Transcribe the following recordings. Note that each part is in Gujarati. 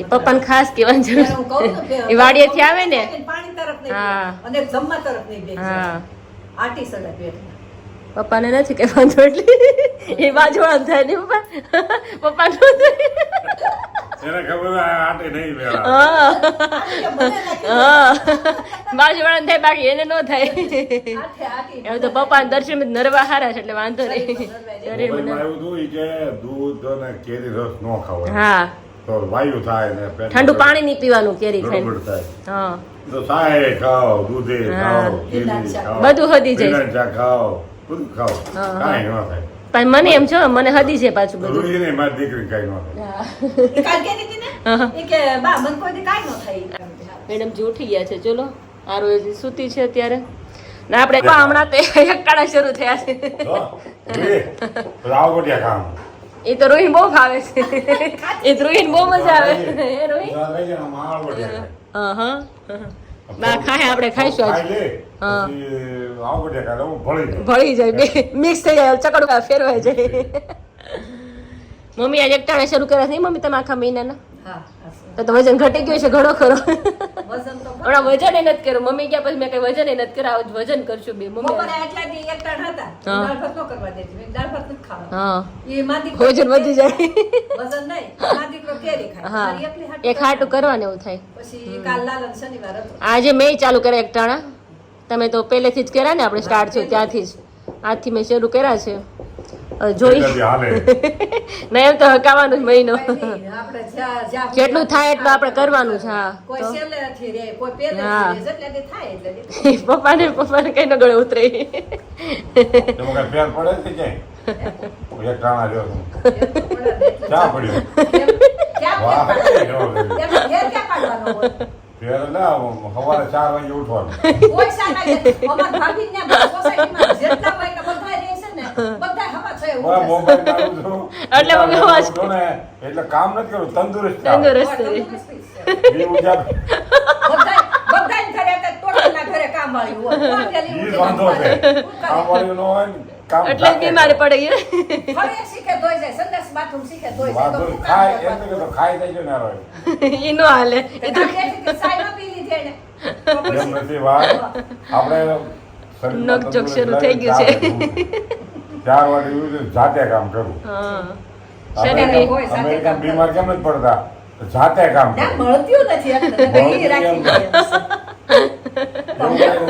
એ પપ્પાને ખાસ કહેવાની જરૂર ત્યારે હું કહું ને કે એ વાડીએથી આવે ને પાણી તરફ નહીં હા. બેસવું. અને જમવા તરફ નહીં બેસવું. હા આટી સડે પેટમાં. પપ્પાને નથી કહેવાનું એટલે એ બાજુવાળા થાય ને પપ્પા પપ્પા નો થાય એને ખબર આ આટે નહીં વેળા હા આટી કે મને નાખી હા બાજુવાળાને થાય બાકી એને ન થાય આટી. હવે તો પપ્પાના દર્શન નરવા હારા છે એટલે વાંધો નહીં શરીર મોબાઈલમાં એવું હતું ઈ કે દૂધ અને કેરી રસ ન ખાવાય હા તો વાયુ થાય ને પેટમાં ઠંડુ પાણી નહીં પીવાનું કેરી ખાઈને ગડબડ થાય હા તો સાય ખાઓ દૂધે ખાઓ લીલા કેરી શાક. ખાઓ બધું હદી જાય. લીલા શાક ખાઓ બધું ખાઓ હા, કાંઈ ન થાય પણ મને એમ છો મને હદી છે પાછું બધું રૂહીને મારી દીકરી કાંઈ ન થાય એ કાલ કહેતી હતી ને એ કે બા મને કોઈ દી કાંઈ ન થાય. મેડમ જી ઉઠી ગયા છે ચલો આ રોજ સૂતી છે અત્યારે ને આપણે હમણાં તો એકટાણા શરૂ થયા છે રાવ બઢિયા કામ એ તો રોહિન બહુ ભાવે છે એ તો રોહિન બહુ મજા આવે એ રોહિન માળ બઢિયા હા હા બા ખાય આપણે ખાઈશું આજ ખાઈ લે હા. પછી રાવ બઢિયા ખાય હું ભળી જાય ભળી જાય બે મિક્સ થઈ જાય ચકડવા ફેરવાય જાય મમ્મી આજે એકટાણા શરૂ કર્યા છે નહીં મમ્મી તમે આખા મહિનાના હા, તો વજન ઘટી ગયું છે ઘણો ખરો વજન તો હમણાં વજન એ નથી કર્યું મમ્મી ગયા પછી મેં કઈ વજન એ નથી કર્યું આવું વજન કરશું બે બપોરે મમ્મી આટલા દી એક ટાણ હતા. હા. દાળ ભાત ન કરવા દેતી. મેં દાળ ભાત નથી ખાવા. હા એ માં દીકરો વજન વધી જાય વજન નહીં. માં દીકરો કેરી ખાય. હા મારી એકલી હાટું એક હાટું કરવાનું એવું થાય પછી કાલ લાલ અને શનિવાર હતો. આજે મેં ચાલુ કર્યા એકટાણા તમે તો પહેલેથી જ કર્યા ને આપણે સ્ટાર્ટ છે ત્યાંથી જ આજથી મેં શરૂ કર્યા છે હવે જોઈ કદી હાલે નહીં એમ તો હકાવાનું જ મહિનો આપણે જ્યાં જેટલું થાય એટલું આપણે કરવાનું છે હા કોઈ તો સેલેથી રે કોઈ પેલેથી હા. રે જેટલા દી થાય એટલે દી. પપ્પાને કઈ ન ગળે ઉતરે એમાં કઈ ફેર પડે છે ક્યાંય એક ટાણા જો છું. ચા પડ્યું ક્યાં વાહ ફેર જો પાડવાનો? એમાં ફેર ક્યાં પાડવાનો હોય? ફેર ના સવારે 4 વાગે ઉઠવાનું કોઈ સાના નથી. અમાર ભાભીને ત્યાં સોસાયટીમાં જેટલા હોય એટલે બધા રહે છે ને, બધા હવા છે એવું બરાબર, છે. મોબાઈલ ચાલુ છું. એટલે મમ્મી અવાજ ઉઠો ને એટલે કામ નથી કરું તંદુરસ્ત થાવ. તંદુરસ્ત હોય, રહે. તંદુરસ્તી છે. બે ઉજા બધાય ઘરે તો ટોટલના ઘરે કામ વાળી હોય. કોણ પેલી ઈ ઉઠે વાંધો છે કામ વાળું ન હોય ને કામ એટલે જ જાતે બીમારી કરે. પડી ગઈ હવે શીખે ધોઈ જાય, સંડાસ બાથરૂમ શીખે ધોઈ જાય. વાંધો તો નહીં. શું ખાય કામ એમ તો ખાઈ જાય છે ને હારો. એ નો હાલે તો કામ એથી ચાય ન પી લીધી એને. તો એમ પછી નથી વાત આપણે શરીરમાં નકજોક શરૂ થઈ ગયું છે. 4 વાગે ઉઠીને જાતે કામ કરું હા આપણે શરીરની હોય, સાથે અમેરિકન કામ બીમાર કેમ નથી પડતા જાતે કામ ત્યાં કરું મળતું નથી એટલે તો ઈ રાખી દે.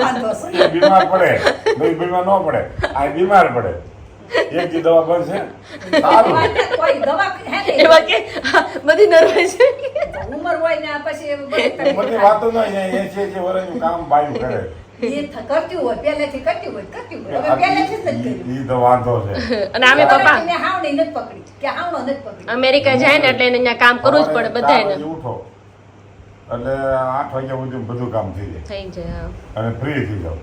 વાંધો છે. એ બીમાર પડે કોઈ બીમાર ન પડે આ બીમાર પડે એક દી દવા બનશે સારું કોઈ દવા હે ને, એમાં કે બધી નરવે છે ઉંમર હોય ને આ પછી એવું બધું કરી બધી વાતો ન હોય એ છે વર્ષનું કામ બાયું કરે એ કરતી હોય પહેલેથી કરતી હોય હવે પહેલેથી જ નથી કર્યું. ઈ તો વાંધો છે અને આમે પપ્પા મેં હાવડી નથી પકડી કે હાવડો નથી પકડી. અમેરિકા જાય ને એટલે એને અહીંયા કામ કરવું જ પડે સવારે 4 બધાને વાગે ઉઠો એટલે 8 વાગ્યા સુધી બધું કામ થઈ જાય થઈ જાય હા. અને ફ્રી થઈ જાવ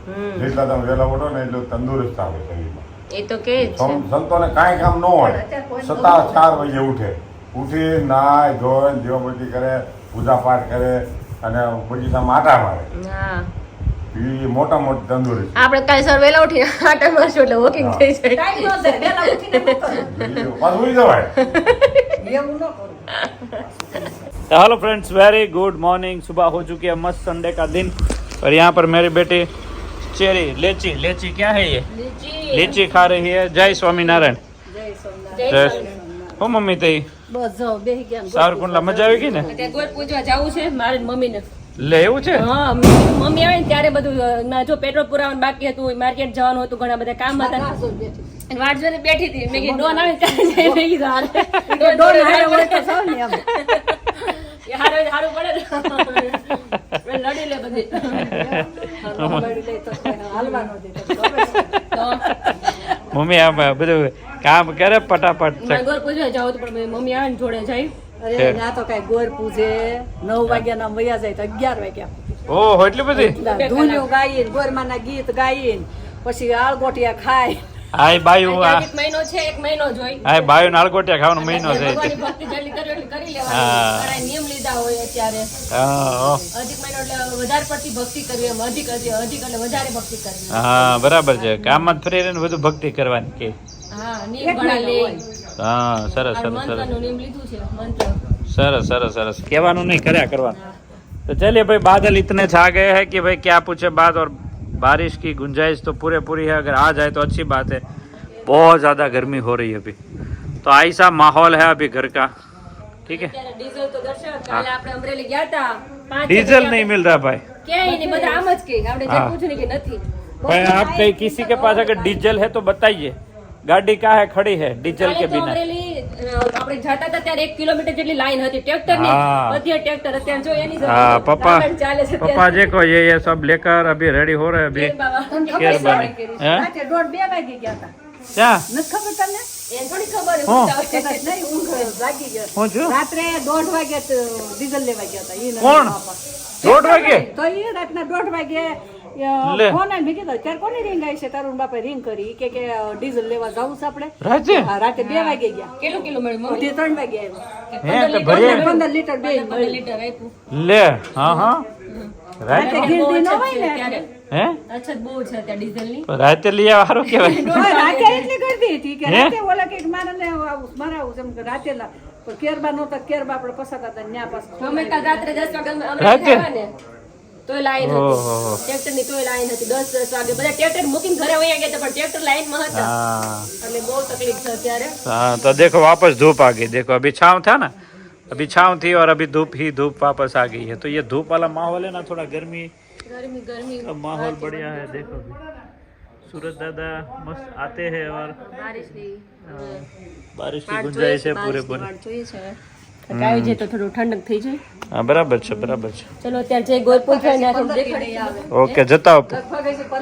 જેટલા તમે વહેલા ઉઠો ને એટલું તંદુરસ્ત આવે શરીરમાં એ તો કે જ છે સંતોને કાંઈ કામ ન હોય છતાં 4 વાગે ઉઠે ઉઠી નાય ધોય દીવાબત્તી કરે પૂજા પાઠ કરે અને બગીચામાં આટા મારે હા એ મોટા મોટી તંદુરસ્ત આપણે કાલે સર વહેલા ઉઠીને આટા મારશું એટલે વોકિંગ થઈ જાય ટાઈમ ન જાય વહેલા ઉઠીને શું કરવું? પાછું ઉઈ જવાય એવું ન કરું. तो hello friends very good morning सुबह हो चुकी है मस्त संडे का दिन और यहाँ पर मेरी बेटी चेरी लेची क्या है ये लीची खा रही है जय स्वामीनारायण जय हो मम्मी तई બસ જો બેહી ગયા ને સાવરકુંડલા મજા આવી ગઈ ને અત્યારે ગોળ પૂજવા જવું છે મારે મમ્મીને લે એવું છે હા મમ્મી આવે ને ત્યારે બધું જો પેટ્રોલ પુરાવાનું બાકી હતું માર્કેટ જવાનું હતું ઘણા બધા કામ હતા રાહ જોઈ બેઠી. અને વાટ જોઈને બેઠી હતી મેં કીધું ડોન આવે ને ત્યારે જઈ મેં કીધું હાલે. ડોન ડોન હારે હારે હોય પડે તો જાઓ ને એમ. એ હારે હોય તો હારું પડે ને લડી લે બધી વળી લઈ તો કોઈ હાલવા ન દે તો ગમે છે. તો મમ્મી આ બધું કામ કરે ફટાફટ મારે ગોળ પૂજવા જવું હતું પણ મમ્મી આવે ને જોડે જાય અરે ના તો કઈ ગોર પૂજે 9 વાગ્યાના વયા જાય તો 11 વાગ્યા ઓહો એટલી બધી ધૂલ્યો ગાઈને ગોરમાના ગીત ગાઈને પછી આળગોટિયા ખાય હાય બાયું આ એક મહિનો છે એક મહિનો જોઈ હાય બાયું નાળગોટિયા ખાવાનો મહિનો છે ભગવાનની ભક્તિ જેટલી કરવી એટલી કરી હા. લેવાની ઘણા નિયમ લીધા હોય અત્યારે હા અધિક મહિનો એટલે વધારે પડતી ભક્તિ કરવી એમ અધિક એટલે વધારે ભક્તિ કરવી હા બરાબર છે કામમાં જ ફરી રહીને બધું ભક્તિ કરવાની કે હા નિયમ ઘણા લે હા સરસ આ સરસ સરસ મંત્રનું નિયમ લીધું છે મંત્ર सरस सरस सरस कहवानुं नहीं कर्या करवानुं तो चलिए भाई बादल इतने छा गए हैं कि भाई क्या पूछे बात और बारिश की गुंजाइश तो पूरी है अगर आ जाए तो अच्छी बात है बहुत ज़्यादा गर्मी हो रही है अभी तो ऐसा माहौल है अभी घर का ठीक है ડીઝલ તો દર્શક કાલે આપણે અમરેલી ગયા હતા 5 डीजल नहीं मिल रहा भाई ક્યાંય નહીં બધા આમ જ કે આપણે જે પૂછ્યું ને કે નથી भाई आप कहीं किसी के पास अगर डीजल है तो बताइए गाड़ी कहाँ है खड़ी है डीजल के बिना અમરેલી આપણે જતા હતા ત્યારે 1 કિલોમીટર જેટલી લાઈન હતી ટ્રેક્ટર ની હા. બધી ટ્રેક્ટર અત્યારે જો એની हाँ पापा ચાલે છે पापा देखो ये सब लेकर अभी रेडी हो रहे हैं अभी केर बनी हैं રાતે 1:30 વાગે ગયા હતા क्या નથી ખબર તમને એને થોડી ખબર હા. કદાચ નહીં ઊંઘ લાગી ગયા હું છું રાત્રે 1:30 વાગે ડીઝલ લેવા ગયા હતા ઈ કોણ? 1:30 વાગે તો એ રાતના 1:30 વાગે લે. ફોન આવી મેં કીધું ત્યારે કોની રિંગ આવી છે તારું બાપે રિંગ કરી કે ડીઝલ લેવા જવું છે આપણે राजे હા, રાતે 2 વાગે ગયા કેટલું કિલો મળ્યું અઢી 3 વાગે આવ્યા हैं तो भरिए 15 લીટર બે 15 લીટર આપ્યું ले हाँ हाँ रात રાતે ગીરદી ન હોય ને ત્યારે हैं અછત બહુ છે ત્યાં ડીઝલ ની रात लिया हारो के भाई તો રાતે એટલી કરતી હતી કે હે? રાતે ઓલા કે મારે ને મારા એમ કે રાતે પણ કેરબા નહોતા કેરબા આપણે પસાતા હતા ન્યા પાસ અમે કાલ રાત્રે 10 વાગે અમે રાતે? આવ્યા ને તોય લાઈન ઓહો. હતી ટ્રેક્ટર ની તોય લાઈન હતી 10 વાગે બધા ટ્રેક્ટર મૂકીને ઘરે વયા ગયા હતા પણ ટ્રેક્ટર લાઈન માં હતા हाँ એટલે બહુ તકલીફ છે અત્યારે हाँ तो देखो वापस धूप आ गई देखो अभी छाँव था ना अभी छाँव थी और अभी धूप ही धूप वापस आ गई है तो ये धूप वाला माहौल है ना थोड़ा गर्मी ગરમી का माहौल बढ़िया है देखो अभी सूरज दादा मस्त आते हैं और બારિશ ની बारिश की गुंजाइश है पूरे पूरे જોઈએ છે આવી જાય તો થોડું ઠંડક થઈ જાય हाँ बराबर છે બરાબર છે ચલો અત્યારે જે ગોરપુર છે ને થોડું દેખાડી આવે ઓકે જતા આપો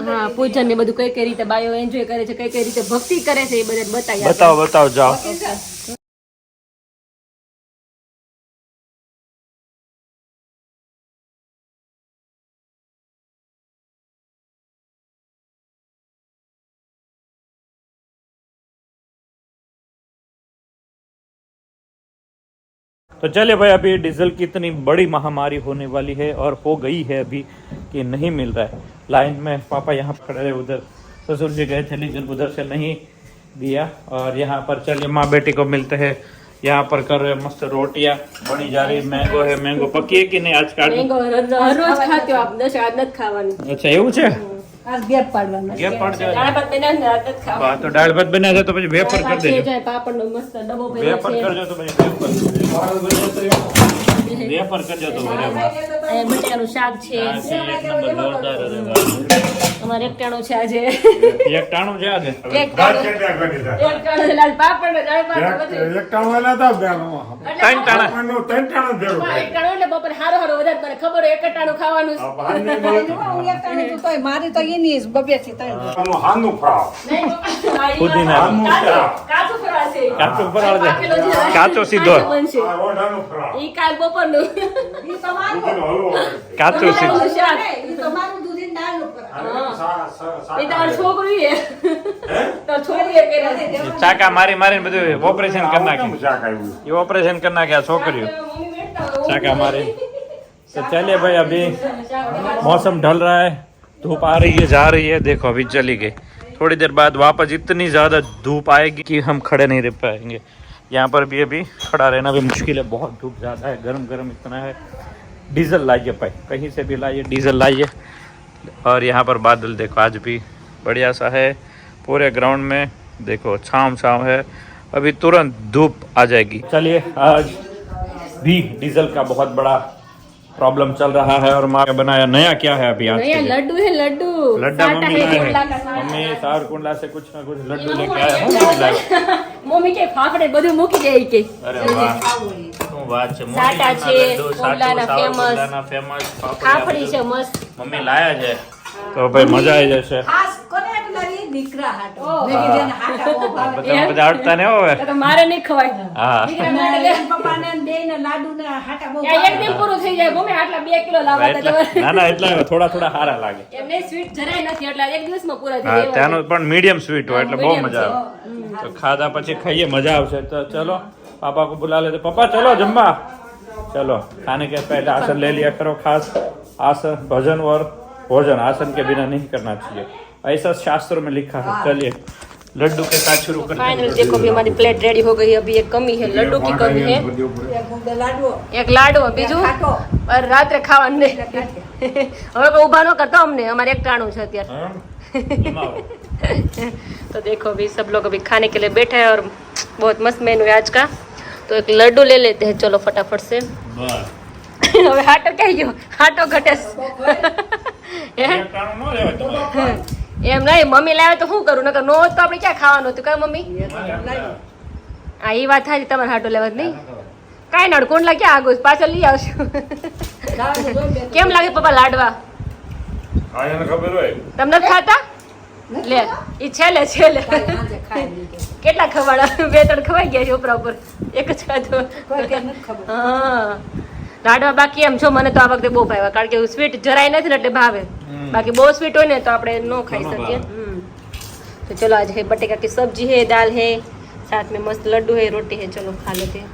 હા પૂજન ને બધું કઈ કઈ રીતે બાયો એન્જોય કરે છે કઈ કઈ રીતે ભક્તિ કરે છે એ બધે બતાવી આપે. बताओ बताओ जाओ तो चलिए भाई अभी डीजल की इतनी बड़ी महामारी होने वाली है और हो गई है अभी कि नहीं मिल रहा है लाइन में पापा यहाँ खड़े रहे उधर ससुर जी गए थे लेकिन उधर से नहीं दिया और यहाँ पर चलिए माँ बेटी को मिलते हैं यहाँ पर कर रहे मस्त रोटियाँ बनी जा रही मैंगो है मैंगो पकी है कि नहीं आज काट મેંગો હરરોજ ખાતો આપ દસ આજ નથી ખાવાનું अच्छा એવું છે આ ગેપ પાડવાના ગેપ પડ જાય દાળ ભાત બનાવીને આજ નથી ખાવાનું હા, તો દાળ ભાત બન્યા છે તો પછી વેફર કરી પાછળ દેજો જાય પાપડનો મસ્ત ડબ્બો ભર્યો વેફર છે કરજો તો પછી વેફર કરજો તો બરાબર અહીંયા બટાકાનું શાક છે આ છે એક નંબર જોરદાર અરે વાહ અમારે એકટાણું છે આજે એક ટાણું છે આજે ભાત કેટલા કરી દે? એકટાણું લાલ પાપડ ને દાળ ભાત બધું એક ટાણું એલા તો બેનો. ત્રણ ટાણા આપણનું ત્રણ ટાણું ભેગું હા, થાય. એકટાણું એટલે બપોરે હારો હારો વધારે મને ખબર હોય એકટાણું ખાવાનું છે. આ બહારની મળે તો હું એક ટાણી તો તોય મારી તો એની જ બબે થી ત્રણ આનું હાનું ફ્રાવ. નહીં, પપ્પા, આ પુદીના. કાચું- કાચું ફરાળ છે. કાચું ફરાળ છે. પાકેલો છે. કાચો સીધો. કાચો બનશે. આ રોઢાનું ફ્રાવ. ઈ કાલ બપોરનું. ઈ તો મારું દૂધીનો હલવો હોય. કાચું છે બટાકાનું શાક. ઈ તો મારું દૂધી દાળ ઉપર અને સા- એ તારું છોકરું છે. તારું છોકરું એ કર્યા છે. ચાકા મારી મારીને બધું ઓપરેશન કરી આવું નાખ્યું કેમ શાક આવ્યું? ये ऑपरेशन करना क्या छोकरियों મમ્મી બેઠા હોય. चाका मारे तो चलिए भाई अभी मौसम ढल रहा है धूप आ रही है जा रही है देखो अभी चली गई थोड़ी देर बाद वापस इतनी ज़्यादा धूप आएगी कि हम खड़े नहीं रह पाएंगे यहाँ पर भी अभी खड़ा रहना भी मुश्किल है बहुत धूप ज़्यादा है गरम गरम इतना है डीजल लाइए भाई कहीं से भी लाइए डीजल लाइए और यहाँ पर बादल देखो आज भी बढ़िया सा है पूरे ग्राउंड में देखो छाँव छाँव है अभी तुरंत धूप आ जाएगी चलिए आज भी डीजल का बहुत बड़ा प्रॉब्लम चल रहा है और माँ ने बनाया नया क्या है अभी आज के नया लिए? लड्डू है लड्डू लड्डा साटा मम्मी है, लाए गोला का हैं साटा। मम्मी सावरकुंडला से कुछ ना कुछ लड्डू लेके आया हूँ मम्मी लाए। મમ્મી કે ફાફડે બધું મૂકી દે ઈ કે अरे वाह શું વાત છે સાટા મમ્મી છે, લડ્ડુ, કોંડાના સાટુ, famous. સાવરકુંડલાના famous, ખાફડી પાપડિયા છે બધું મસ્ત મમ્મી લાયા છે તો ભાઈ મજા આવી જશે ખાસ કોને આટલાની દીકરા હાટો મેં કીધું એને હાટા બહુ ભાવે બધા બધા અડતા ને હવે તો મારે નહીં ખવાય હા દીકરા માટે લે. પપ્પાને બેયને લાડુને હાટા બહુ ત્યાં એક દિન પૂરું થઈ જાય મમ્મી આટલા 2 કિલો લાવવા હતા એટલે તમારે. ના ના એટલે થોડા થોડા સારા લાગે એમને સ્વીટ જરાય નથી એટલે એક દિવસમાં પૂરા થઈ હા જાય ત્યાંનું પણ મીડિયમ સ્વીટ હોય એટલે બહુ medium મજા છે. આવે તો ખાધા પછી ખાઈએ મજા આવશે तो चलो पापा को बुला लेते पापा चलो जम्मा चलो खाने के पहले आसन ले लिया करो खास आसन भजन और भोजन आसन के बिना नहीं करना चाहिए ऐसा शास्त्रों में लिखा है चलिए लड्डू के साथ शुरू करते फाइनल हैं। देखो अभी हमारी प्लेट रेडी हो गई है। अभी एक कमी है, लड्डू की कमी है, એક ગુંદો લાડવો એક લાડવો, બીજું ખાટો और રાત્રે ખાવાનું નહીં. હવે કોઈ ઊભા ન કરતો અમને, અમારે એક ટાણું છે અત્યારે. हाँ? जमाओ। तो देखो अभी सब लोग अभी खाने के लिए बैठे हैं और बहुत मस्त मेनू है आज का. तो एक लड्डू ले लेते हैं चलो फटाफट से. बस। હવે હાટો કહી ગયો, હાટો ઘટે છે. एक टाणું ન લેવાય તમારે। એમ નહીં, મમ્મી લાવે તો શું કરું, નકર નો હોત તો આપણે ક્યાં ખાવાનું હતું, કાંઈ મમ્મી? હા એ વાત થાય, તમારે હાટો લેવા જ નહીં. કાંઈ નડ કોંડલા ક્યાં આગળ પાછળ લઈ આવશું. લાડવો જોઈ બે કેમ લાગે પપ્પા લાડવા? હા એને ખબર હોય તમને નથી ખાતા? લે ઈ છેલ્લે છેલ્લે સાંજે ખાઈ લીધે કેટલા ખવાડા? 2-3 ખવાઈ ગયા છે ઉપરા ઉપર, એક જ ખાધો. કોઈ કે નથી ખબર હા લાડવા બાકી એમ જો મને તો આ વખતે બહુ ભાવ્યા, કારણ કે સ્વીટ જરાય નથી ને એટલે ભાવે. બાકી બહુ સ્વીટ હોય ને તો આપણે ન ખાઈ શકીએ. तो चलो आज है बटेका की सब्जी है, दाल है, साथ में मस्त लड्डू है, रोटी है, चलो खा लेते हैं.